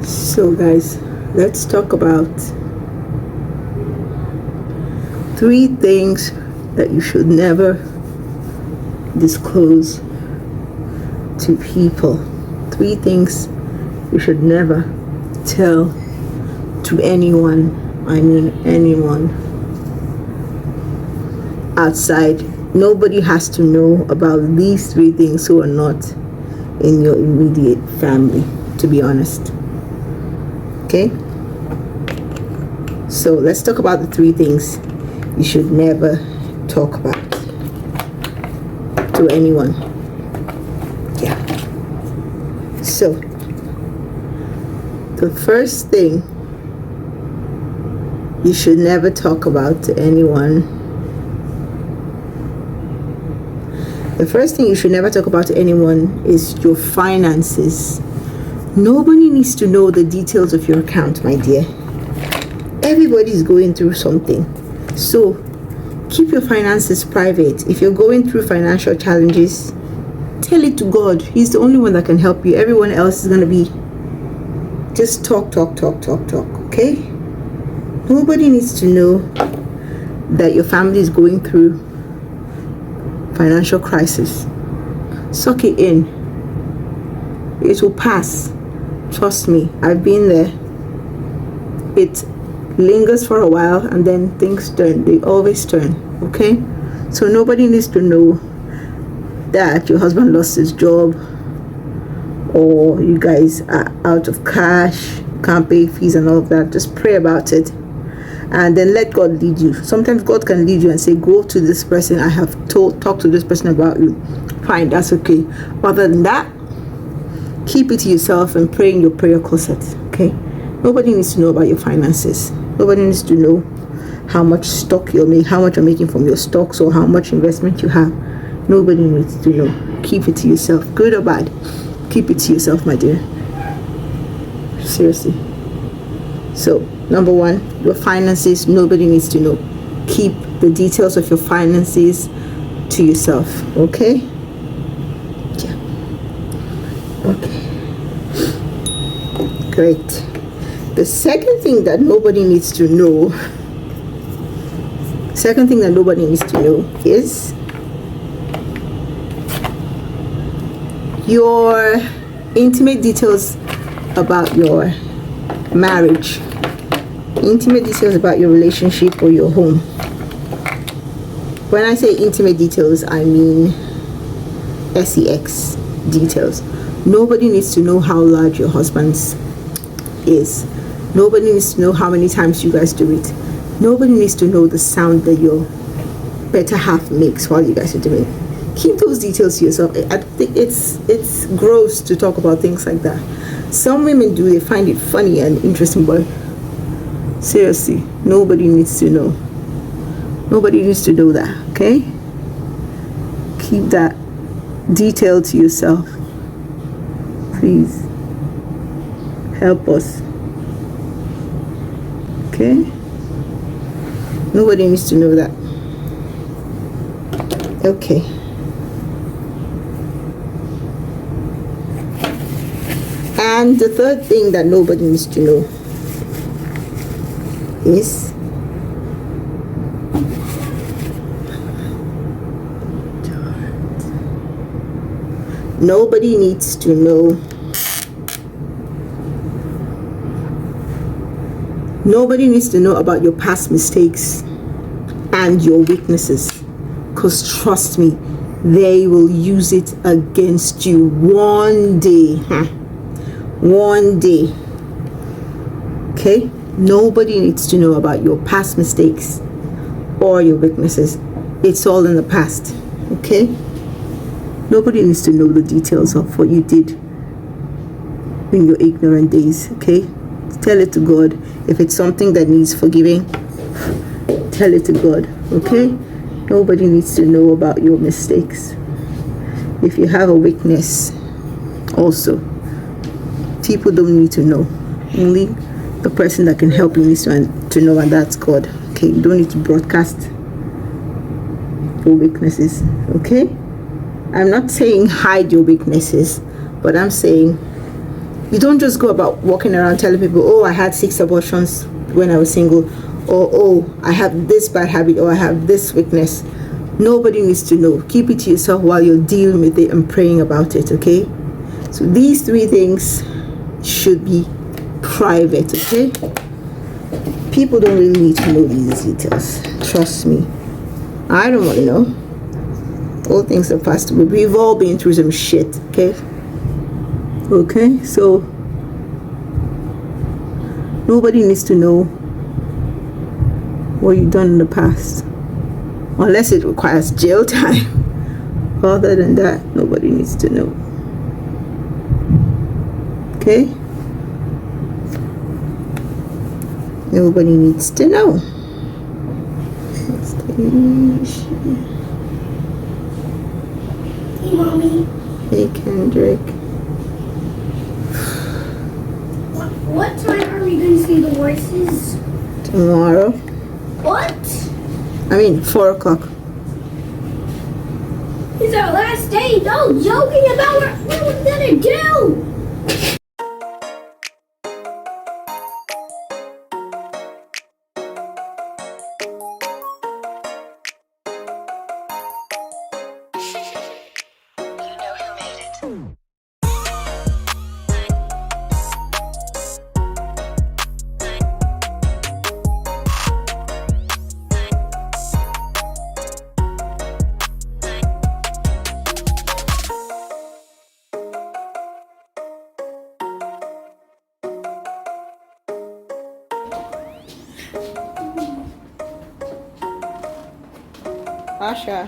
So guys, let's talk about 3 things that you should never disclose to people. 3 things you should never tell to anyone, I mean anyone outside. Nobody has to know about these 3 things who are not in your immediate family, to be honest. Okay? So let's talk about the 3 things you should never talk about to anyone. Yeah. So the first thing you should never talk about to anyone, the first thing you should never talk about to anyone is your finances. Nobody needs to know the details of your account, my dear. Everybody's going through something. So keep your finances private. If you're going through financial challenges, tell it to God. He's the only one that can help you. Everyone else is going to be just talk, okay? Nobody needs to know that your family is going through financial crisis. Suck it in. It will pass. Trust me, I've been there. It lingers for a while and then things turn. They always turn, okay? So nobody needs to know that your husband lost his job or you guys are out of cash, can't pay fees and all of that. Just pray about it and then let God lead you. Sometimes God can lead you and say, go to this person. I have talk to this person about you. Fine, that's okay. Other than that, keep it to yourself and pray in your prayer closet, okay? Nobody needs to know about your finances. Nobody needs to know how much stock you'll make, how much you're making from your stocks, or how much investment you have. Nobody needs to know. Keep it to yourself, good or bad. Keep it to yourself, my dear. Seriously. So, number 1, your finances, nobody needs to know. Keep the details of your finances to yourself, okay? Yeah. Okay. Great. The second thing that nobody needs to know is your intimate details about your marriage, intimate details about your relationship or your home. When I say intimate details, I mean sex details. Nobody needs to know how large your husband's is. Nobody needs to know how many times you guys do it. Nobody needs to know the sound that your better half makes while you guys are doing it. Keep those details to yourself. I think it's gross to talk about things like that. Some women do, they find it funny and interesting, but seriously, nobody needs to know. Nobody needs to know that, okay? Keep that detail to yourself. Please help us. Okay? Nobody needs to know that. Okay. And the third thing that nobody needs to know is nobody needs to know. Nobody needs to know about your past mistakes and your weaknesses, because trust me, they will use it against you one day. One day. Okay? Nobody needs to know about your past mistakes or your weaknesses. It's all in the past. Okay? Nobody needs to know the details of what you did in your ignorant days. Okay? Tell it to God. If it's something that needs forgiving, tell it to God. Okay? Nobody needs to know about your mistakes. If you have a weakness, also, people don't need to know. Only the person that can help you needs to know, and that's God. Okay? You don't need to broadcast people weaknesses, okay? I'm not saying hide your weaknesses, but I'm saying you don't just go about walking around telling people, oh, I had 6 abortions when I was single, or oh, I have this bad habit, or I have this weakness. Nobody needs to know. Keep it to yourself while you're dealing with it and praying about it, okay? So these 3 things should be private, okay? People don't really need to know these details. Trust me. I don't want to know. All things are past. We've all been through some shit, okay? Okay, so nobody needs to know what you've done in the past, unless it requires jail time. Other than that, nobody needs to know. Okay? Nobody needs to know. Hey, Mommy. Hey, Kendrick. What time are we going to see the horses? Tomorrow. What? 4 o'clock. It's our last day. No joking about what we're going to do. Asha.